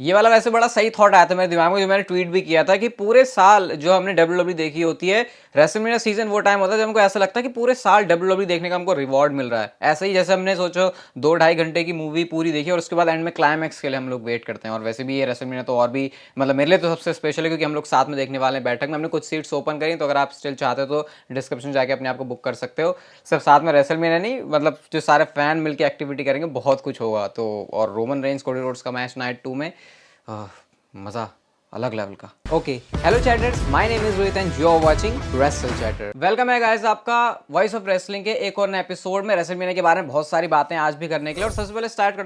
ये वाला वैसे बड़ा सही थॉट आया था मेरे दिमाग में, जो मैंने ट्वीट भी किया था कि पूरे साल जो हमने डब्ल्यूडब्ल्यू देखी होती है, रेसलमेनिया सीजन वो टाइम होता है जब हमको ऐसा लगता है कि पूरे साल डब्ल्यूडब्ल्यू देखने का हमको रिवॉर्ड मिल रहा है। ऐसे ही जैसे हमने सोचो 2-2.5 घंटे की मूवी पूरी देखी और उसके बाद एंड में क्लाइमैक्स के लिए हम लोग वेट करते हैं। और वैसे भी ये रेसलमेनिया तो और भी मतलब मेरे लिए तो सबसे स्पेशल है, क्योंकि हम लोग साथ में देखने वाले हैं बैठक में। हमने कुछ सीट्स ओपन करी, तो अगर आप स्टिल चाहते हो तो डिस्क्रिप्शन जाके अपने आप को बुक कर सकते हो। सब साथ में रेसलमेनिया नहीं, मतलब जो सारे फैन मिलकर एक्टिविटी करेंगे, बहुत कुछ होगा। तो और रोमन रेंज कोडी रोड्स का मैच नाइट 2 में मज़ा अलग लेवल का। Okay, hello chatters, my name is Rohit and you are watching Wrestle Chatter. Welcome है गाइस आपका वॉइस ऑफ रेसलिंग के एक और नए एपिसोड में। रेसलमेनिया के बारे में बहुत सारी बातें आज भी करने के लिए, और सबसे पहले स्टार्ट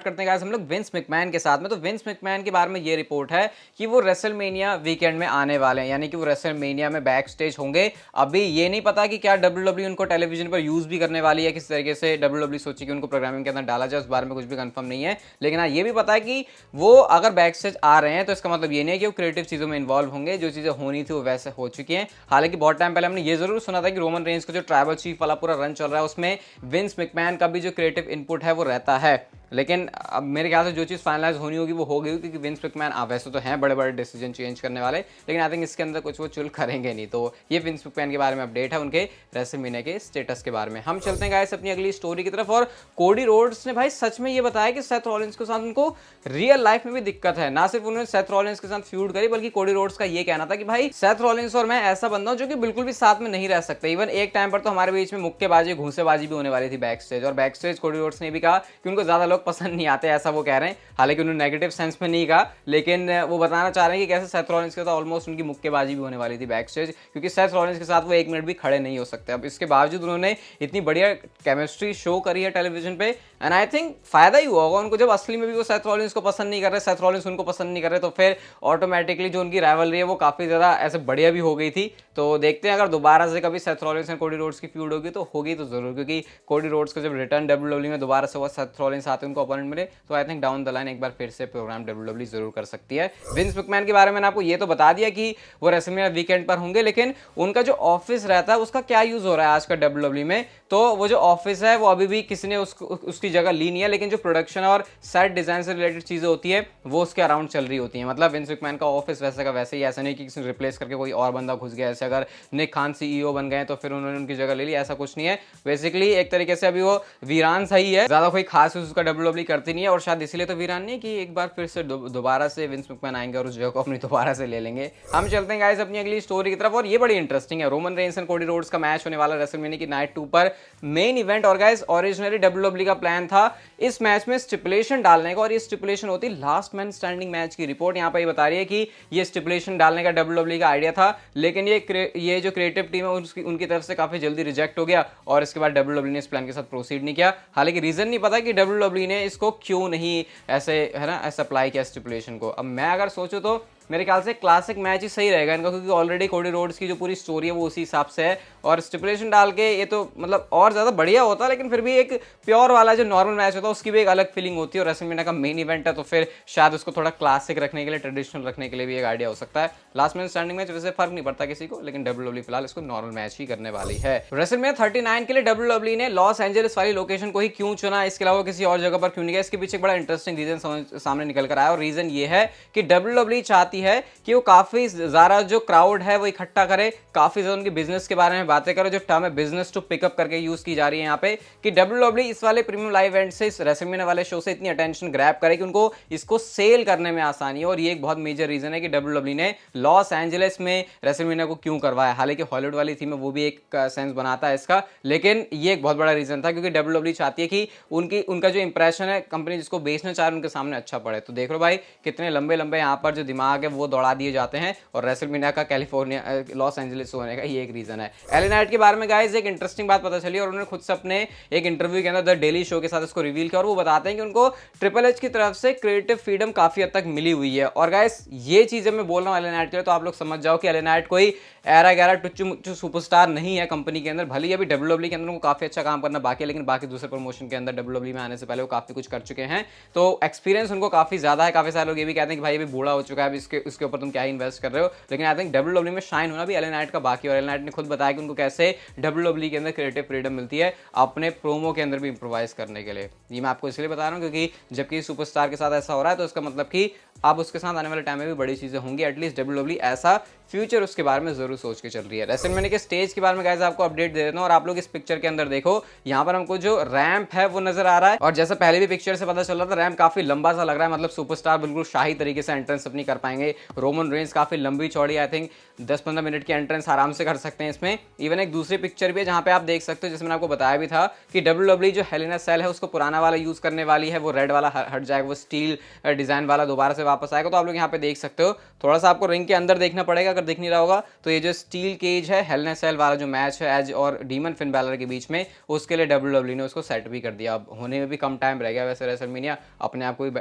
करते हैं गाइस हम लोग विंस मैकमैन के साथ में। तो विंस मैकमैन के बारे में ये रिपोर्ट है कि वो रेसलमेनिया वीकेंड में आने वाले हैं, यानी कि वो रेसलमेनिया में बैक स्टेज होंगे। अभी ये नहीं पता कि क्या डब्ल्यूडब्ल्यू उनको टेलीविजन पर यूज भी करने वाली है, किस तरीके से डब्ल्यूडब्ल्यू सोची कि उनको प्रोग्रामिंग के अंदर डाला जाए, उस बारे में कुछ भी कंफर्म नहीं है। लेकिन हाँ, ये भी पता है कि वो अगर बैक स्टेज आ रहे हैं तो इसका मतलब ये नहीं है कि वो क्रिएटिव चीजों में इन्वॉल्व होंगे। जो चीजें होनी थी वो वैसे हो चुकी हैं। हालांकि बहुत टाइम पहले हमने ये जरूर सुना था कि रोमन रेंज का जो ट्राइबल चीफ वाला पूरा रन चल रहा है उसमें विंस मैकमैन का भी जो क्रिएटिव इनपुट है वो रहता है। लेकिन अब मेरे ख्याल से जो चीज़ फाइनलाइज होनी होगी वो हो गई, क्योंकि विंस मैकमैन वैसे तो हैं बड़े बड़े डिसीजन चेंज करने वाले, लेकिन आई थिंक इसके अंदर कुछ वो चुल करेंगे नहीं। तो ये विंस मैकमैन के बारे में अपडेट है, उनके रेसलमेनिया के स्टेटस के बारे में। हम चलते हैं गाइस अपनी अगली स्टोरी की तरफ। और कोडी रोड्स ने भाई सच में ये बताया कि सेथ रॉलिंस के साथ उनको रियल लाइफ में भी दिक्कत है। ना सिर्फ उन्होंने सेथ रॉलिंस के साथ फ्यूड करी, बल्कि कोडी रोड्स का ये कहना था कि भाई सेथ रॉलिंस और मैं ऐसा बंदा हूं जो कि बिल्कुल भी साथ में नहीं रह सकते। इवन एक टाइम पर तो हमारे बीच में मुक्केबाजी घूंसेबाजी भी होने वाली थी बैक स्टेज, और बैक स्टेज कोडी रोड्स ने भी कहा कि उनको ज्यादा लोग पसंद नहीं आते, ऐसा वो कह रहे हैं। हालांकि उन्होंने नेगेटिव सेंस में नहीं कहा, लेकिन वो बताना चाह रहे हैं कि कैसे सेथ रॉलिंस के साथ ऑलमोस्ट उनकी मुक्केबाजी भी होने वाली थी बैक स्टेज, क्योंकि सेथ रॉलिंस के साथ वो 1 मिनट भी खड़े नहीं हो सकते। अब इसके बावजूद उन्होंने इतनी बढ़िया केमिस्ट्री शो करी है टेलीविजन पे, एंड आई थिंक फायदा ही हुआ होगा उनको। जब असली में भी वो सेथ रॉलिंस को पसंद नहीं कर रहे, सेथ रॉलिंस उनको पसंद नहीं कर रहे, तो फिर ऑटोमेटिकली जो उनकी राइवलरी है वो काफी ज्यादा ऐसे बढ़िया भी हो गई थी। तो देखते हैं अगर दोबारा से कभी Seth Rollins and Cody Rhodes की फ्यूड होगी तो होगी तो जरूर, क्योंकि कोडी रोड्स का जब रिटर्न डब्ल्यूडब्ल्यू में दोबारा से वो सेथ रॉलिंस आते हैं उनको अपोनेंट मिले, तो I think down the line एक बार फिर से प्रोग्राम डब्ल्यूडब्ल्यू जरूर कर सकती है। विंस मैकमैन के बारे में आपको ये तो बता दिया कि वो रेसलमेनिया वीकेंड पर होंगे, लेकिन उनका जो ऑफिस रहता है उसका क्या यूज हो रहा है आज का डब्ल्यूडब्ल्यू में। तो वो जो ऑफिस है वो अभी भी किसी ने उसकी जगह ली नहीं है, लेकिन जो प्रोडक्शन और सेट डिजाइन से रिलेटेड चीजें होती है वो उसके अराउंड चल रही होती है। मतलब विंस मैकमैन का ऑफिस वैसे का वैसे ही, ऐसा नहीं कि किसी ने रिप्लेस करके कोई और बंदा घुस गया। ऐसे अगर निक खान सीईओ बन गए तो फिर उन्होंने उनकी जगह ले ली, ऐसा कुछ नहीं है। बेसिकली एक तरीके से अभी वो वीरान सही है, ज्यादा कोई खास उसका डब्ल्यूडब्ल्यू करती नहीं है, और शायद इसीलिए तो वीरान नहीं कि एक बार फिर से दोबारा से विंस मैकमैन आएंगे और उस जगह को अपनी दोबारा से ले लेंगे। हम चलते हैं गाइस अपनी अगली स्टोरी की तरफ, और ये बड़ी इंटरेस्टिंग है। Roman Reigns and Cody Rhodes का मैच होने वाला रेसलमेनिया की नाइट 2 पर, मेन इवेंट। और गाइस ओरिजिनली डब्ल्यूडब्ल्यू का प्लान था इस मैच में स्टिपुलेशन डालने का, और ये स्टिपुलेशन होती लास्ट मैन स्टैंडिंग मैच की। रिपोर्ट यहां पर ये बता रही है कि ये स्टिपुलेशन डालने का डब्ल्यूडब्ल्यू का आइडिया था, लेकिन ये जो क्रिएटिव टीम है उनकी तरफ से काफी जल्दी रिजेक्ट हो गया, और इसके बाद डब्ल्यूडब्ल्यू ने इस प्लान के साथ प्रोसीड नहीं किया। हालांकि रीजन नहीं पता कि डब्ल्यूडब्ल्यू ने इसको क्यों नहीं ऐसे है ना ऐसा अप्लाई किया स्टिपुलेशन को। अब मैं अगर सोचूं तो मेरे ख्याल से क्लासिक मैच ही सही रहेगा इनका, क्योंकि ऑलरेडी कोडी रोड्स की जो पूरी स्टोरी है वो उसी हिसाब से है, और स्टिपुलेशन डाल के ये तो मतलब और ज्यादा बढ़िया होता, लेकिन फिर भी एक प्योर वाला जो नॉर्मल मैच होता है उसकी भी एक अलग फीलिंग होती है। और रेसलमेनिया का मेन इवेंट है तो फिर शायद उसको थोड़ा क्लासिक रखने के लिए, ट्रेडिशनल रखने के लिए भी एक आइडिया हो सकता है। लास्ट मैन स्टैंडिंग मैच वैसे फर्क नहीं पड़ता किसी को, लेकिन डब्ल्यूडब्ल्यू फिलहाल इसको नॉर्मल मैच ही करने वाली है। रेसलमेनिया 39 के लिए डब्ल्यूडब्ल्यू ने लॉस एंजलिस वाली लोकेशन को ही क्यों चुना, इसके अलावा किसी और जगह पर क्यों नहीं गया, इसके पीछे एक बड़ा इंटरेस्टिंग रीजन सामने निकल कर आया। और रीजन ये है कि डब्ल्यूडब्ल्यू चाहती है कि वो काफी ज्यादा जो क्राउड है वो इकट्ठा करे, काफी ज्यादा उनके बिजनेस के बारे में बातें करे, जो टर्म है बिजनेस टू पिकअप करके यूज की जा रही है यहाँ पे, कि डब्ल्यूडब्ल्यू इस वाले प्रीमियम लाइव इवेंट से, इस रेसलमेनिया वाले शो से इतनी अटेंशन ग्रैब करे कि उनको इसको सेल करने में आसानी है। और ये एक बहुत मेजर रीजन है कि डब्ल्यूडब्ल्यू ने लॉस एंजलिस में रेसलमेनिया को क्यों करवाया। हालांकि हॉलीवुड वाली थीम है वो भी एक सेंस बनाता है इसका, लेकिन ये एक बहुत बड़ा रीजन था, क्योंकि डब्ल्यूडब्ल्यू चाहती है कि उनका जो इंप्रेशन है कंपनी जिसको बेचना चाह रही है उनके सामने अच्छा पड़े। तो देख लो भाई कितने लंबे लंबे यहाँ पर जो दिमाग है वो दौड़ा दिए जाते हैं, और रेसलमेनिया का कैलिफोर्निया लॉस एंजलिस होने का ये एक रीजन है। एलए नाइट के बारे में गाइस एक इंटरेस्टिंग बात पता चली, और उन्होंने खुद से अपने एक इंटरव्यू के अंदर द डेली शो के साथ इसको रिवील किया, और वो बताते हैं कि उनको ट्रिपल एच की तरफ से क्रिएटिव फ्रीडम काफी हद तक मिली हुई है। और गाइस ये चीजें मैं बोल रहा हूँ एलए नाइट के लिए, तो आप लोग समझ जाओ कि एलए नाइट कोई एरा गैरा टुच्चू मुच्चू सुपरस्टार नहीं है कंपनी के अंदर। भले ही अभी डब्ल्यूडब्ल्यू के अंदर उनको काफी अच्छा काम करना बाकी है, लेकिन बाकी दूसरे प्रमोशन के अंदर डब्ल्यूडब्ल्यू में आने से पहले वो काफी कुछ कर चुके हैं, तो एक्सपीरियंस उनको काफी ज्यादा है। काफी सारे लोग ये भी कहते हैं कि भाई अभी बूढ़ा हो चुका है, अभी उसके ऊपर तुम क्या ही इन्वेस्ट कर रहे हो। लेकिन आई थिंक डब्ल्यूडब्ल्यूई में शाइन होना भी एलए नाइट का बाकी, और एलए नाइट ने खुद बताया कि उनको कैसे डब्ल्यूडब्ल्यूई के अंदर क्रिएटिव फ्रीडम मिलती है अपने प्रोमो के अंदर भी इंप्रोवाइज करने के लिए। ये मैं आपको इसलिए बता रहा हूँ क्योंकि जबकि सुपरस्टार के साथ ऐसा हो रहा है तो इसका मतलब कि अब उसके साथ आने वाले टाइम में भी बड़ी चीजें होंगी। एटलीस्ट डब्ल्यूडब्ल्यूई ऐसा फ्यूचर उसके बारे में जरूर सोच के चल रही है। रेसलमेनिया के स्टेज के बारे में गाइस आपको अपडेट दे देता हूं, और आप लोग इस पिक्चर के अंदर देखो, यहाँ पर हमको जो रैंप है वो नजर आ रहा है, और जैसा पहले भी पिक्चर से पता चल रहा था रैंप काफी लंबा सा लग रहा है, मतलब सुपरस्टार बिल्कुल शाही तरीके से एंट्रेंस अपनी कर पाएंगे। रोमन रेंज काफी लंबी चौड़ी, आई थिंक 10-15 मिनट की एंट्रेंस आराम से कर सकते हैं इसमें। इवन एक दूसरी पिक्चर भी है जहां पे आप देख सकते हो, जिसमें आपको बताया भी था कि डब्ल्यूडब्ल्यूई जो हेल इन अ सेल है उसको पुराना वाला यूज करने वाली है, वो रेड वाला हट जाएगा, वो स्टील डिजाइन वाला दोबारा से वापस आएगा। तो आप लोग यहाँ पे देख सकते हो, थोड़ा सा आपको रिंग के अंदर देखना पड़ेगा अगर दिख नहीं रहा होगा तो। ये जो स्टील केज है हेल इन अ सेल वाला जो मैच है एज और डीमन फिन बैलर के बीच में, उसके लिए डब्ल्यूडब्ल्यूई ने उसको सेट भी कर दिया। अब होने में भी कम टाइम रह गया वैसे रेसलमेनिया, अपने आप को भी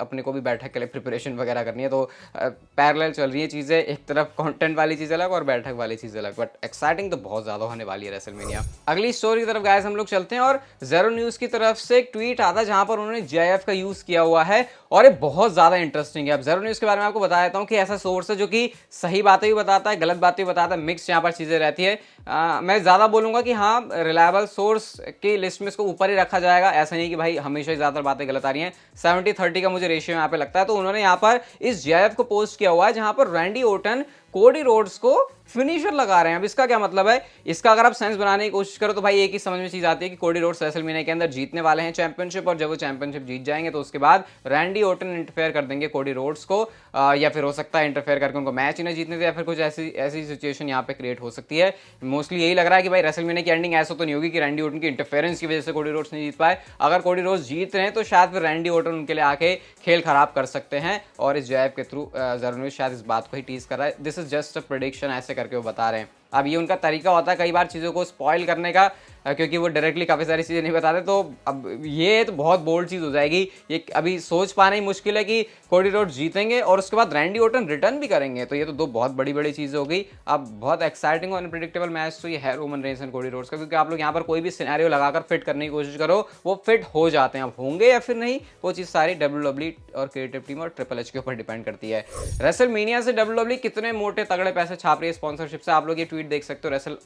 अपने को भी बैठक के लिए प्रिपरेशन वगैरह करनी है, तो पैरेलल चल रही है चीजें, एक तरफ कंटेंट वाली चीज अलग और बैठक वाली चीज अलग, बट एक्साइटिंग तो बहुत ज्यादा होने वाली है रेसलमेनिया। अगली स्टोरी की तरफ गाइस हम लोग चलते हैं, और ज़ेरो न्यूज की तरफ से एक ट्वीट आता है जहां पर उन्होंने जीआईएफ का यूज किया हुआ है, और ये बहुत ज्यादा इंटरेस्टिंग है। अब ज़ेरो न्यूज के बारे में आपको बता देता हूं कि ऐसा सोर्स है जो कि सही बातें भी बताता है, गलत बातें भी बताता है, मिक्स यहाँ पर चीजें रहती है। मैं ज्यादा बोलूंगा कि हाँ, रिलायबल सोर्स की लिस्ट में इसको ऊपर ही रखा जाएगा, ऐसा नहीं कि भाई हमेशा ही ज्यादातर बातें गलत आ रही हैं। 70-30 का मुझे रेशियो यहाँ पे लगता है। तो उन्होंने यहाँ पर इस जीआईएफ को पोस्ट किया हुआ है जहां पर रैंडी ओर्टन कोडी रोड्स को फिनिशर लगा रहे हैं। अब इसका क्या मतलब है, इसका अगर आप सेंस बनाने की कोशिश करो तो भाई एक ही समझ में चीज आती है कि कोडी रोड्स रेसलमेनिया के अंदर जीतने वाले हैं चैंपियनशिप, और जब वो चैंपियनशिप जीत जाएंगे तो उसके बाद रैंडी ओर्टन इंटरफेयर कर देंगे कोडी रोड्स को, या फिर हो सकता है इंटरफेयर करके उनको मैच ही नहीं जीतने दे, या फिर कुछ ऐसी सिचुएशन यहाँ पे क्रिएट हो सकती है। मोस्टली यही लग रहा है कि भाई रेसलमेनिया की एंडिंग ऐसा तो नहीं होगी कि रैंडी ओर्टन की इंटरफेरेंस की वजह से कोडी रोड्स नहीं जीत पाए। अगर कोडी रोड्स जीत रहे हैं तो शायद फिर रैंडी ओर्टन उनके लिए आके खेल खराब कर सकते हैं, और इस जीआईएफ के थ्रू ज़रूर शायद इस बात को ही टीज कर रहा है। This is just a prediction, ऐसे करके वो बता रहे हैं। अब ये उनका तरीका होता है कई बार चीज़ों को स्पॉइल करने का, क्योंकि वो डायरेक्टली काफ़ी सारी चीज़ें नहीं बताते, तो अब ये तो बहुत बोल्ड चीज़ हो जाएगी। ये अभी सोच पाना ही मुश्किल है कि कोडी रोड्स जीतेंगे और उसके बाद रैंडी ओर्टन रिटर्न भी करेंगे, तो ये तो दो बहुत बड़ी बड़ी चीज़ें हो गई। अब बहुत एक्साइटिंग और अनप्रेडिक्टेबल मैच तो ये है Roman Reigns and Cody Rhodes का, क्योंकि आप लोग यहाँ पर कोई भी सिनेरियो लगाकर फिट करने की कोशिश करो वो फिट हो जाते हैं। अब होंगे या फिर नहीं वो चीज़ सारी डब्ल्यूडब्ल्यूई और क्रिएटिव टीम और ट्रिपल एच के ऊपर डिपेंड करती है। रेसलमेनिया से डब्ल्यूडब्ल्यूई कितने मोटे तगड़े पैसे छाप रही है स्पॉन्सरशिप से, आप लोग ये ट्वीट देख सकते हो रेसल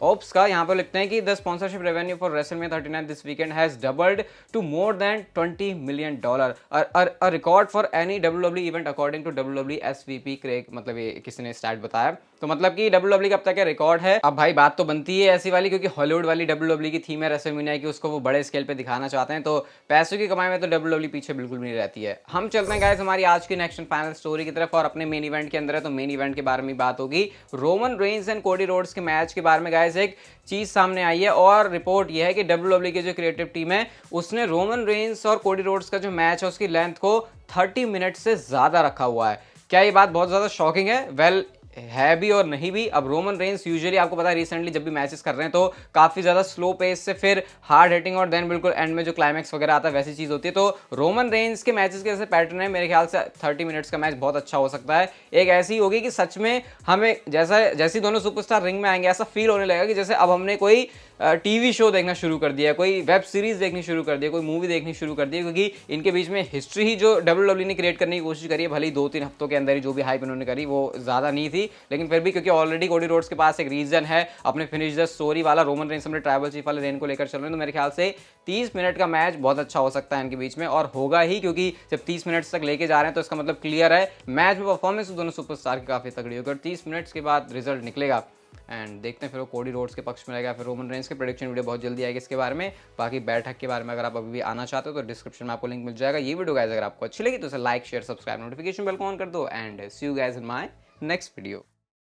ओप्स का यहाँ पर लिखते हैं कि the sponsorship revenue for WrestleMania 39 this weekend has doubled to more than $20 million, a record for any WWE event according to WWE SVP Craig, मतलब ये किसी ने स्टैट बताया। तो मतलब कि डब्ल्यूडब्ल्यूई का अब तक रिकॉर्ड है। अब भाई बात तो बनती है ऐसी वाली, क्योंकि हॉलीवुड वाली डब्ल्यूडब्ल्यूई की थीम है रेसलमेनिया की, उसको वो बड़े स्केल पे दिखाना चाहते हैं, तो पैसों की कमाई में तो डब्ल्यूडब्ल्यूई पीछे बिल्कुल भी नहीं रहती है। हम चलते हैं गाइस हमारी आज की नेक्स्ट फाइनल स्टोरी की तरफ, और अपने मेन इवेंट के अंदर है, तो मेन इवेंट के बारे में बात होगी। Roman Reigns and Cody Rhodes के मैच के बारे में गाइस एक चीज सामने आई है, और रिपोर्ट यह है कि डब्ल्यूडब्ल्यूई की जो क्रिएटिव टीम है उसने रोमन रेंस और कोडी रोड्स का जो मैच है उसकी लेंथ को 30 मिनट से ज्यादा रखा हुआ है। क्या ये बात बहुत ज्यादा शॉकिंग है? वेल, है भी और नहीं भी। अब रोमन रेंस यूजुअली आपको पता है रिसेंटली जब भी मैचेस कर रहे हैं तो काफी ज्यादा स्लो पेस से फिर हार्ड हिटिंग, और देन बिल्कुल एंड में जो क्लाइमैक्स वगैरह आता है वैसी चीज होती है। तो रोमन रेंस के मैचेस के जैसे पैटर्न है, मेरे ख्याल से 30 मिनट्स का मैच बहुत अच्छा हो सकता है। एक ऐसी होगी कि सच में हमें जैसे दोनों सुपरस्टार रिंग में आएंगे ऐसा फील होने लगेगा कि जैसे अब हमने कोई टीवी शो देखना शुरू कर दिया, कोई वेब सीरीज देखनी शुरू कर दिया, कोई मूवी देखनी शुरू कर दी, क्योंकि इनके बीच में हिस्ट्री ही जो डब्ल्यूडब्ल्यूई ने क्रिएट करने की कोशिश करी है, भले ही 2-3 हफ्तों के अंदर ही जो भी हाइप इन्होंने करी वो ज्यादा नहीं थी, लेकिन फिर भी क्योंकि ऑलरेडी कोडी रोड्स के पास एक रीजन है अपने फिनिश द स्टोरी वाला, रोमन रेंस अपने ट्राइबल चीफ वाले रेन को लेकर चल रहे हैं, तो मेरे ख्याल से 30 मिनट का मैच बहुत अच्छा हो सकता है इनके बीच में, और होगा ही, क्योंकि जब 30 मिनट तक लेके जा रहे हैं तो इसका मतलब क्लियर है मैच में परफॉर्मेंस दोनों सुपरस्टार की काफी तगड़ी होगी, और 30 मिनट्स के बाद रिजल्ट निकलेगा। एंड देखते हैं फिर वो कोडी रोड्स के पक्ष में रहेगा, फिर रोमन रेंस के प्रेडिक्शन वीडियो बहुत जल्दी आएगी इसके बारे में। बाकी बैठक के बारे में अगर आप अभी भी आना चाहते हो तो डिस्क्रिप्शन में आपको लिंक मिल जाएगा। ये वीडियो गाइस अगर आपको अच्छी लगी तो इसे like share subscribe notification bell को ऑन कर दो, and see you guys in my next video.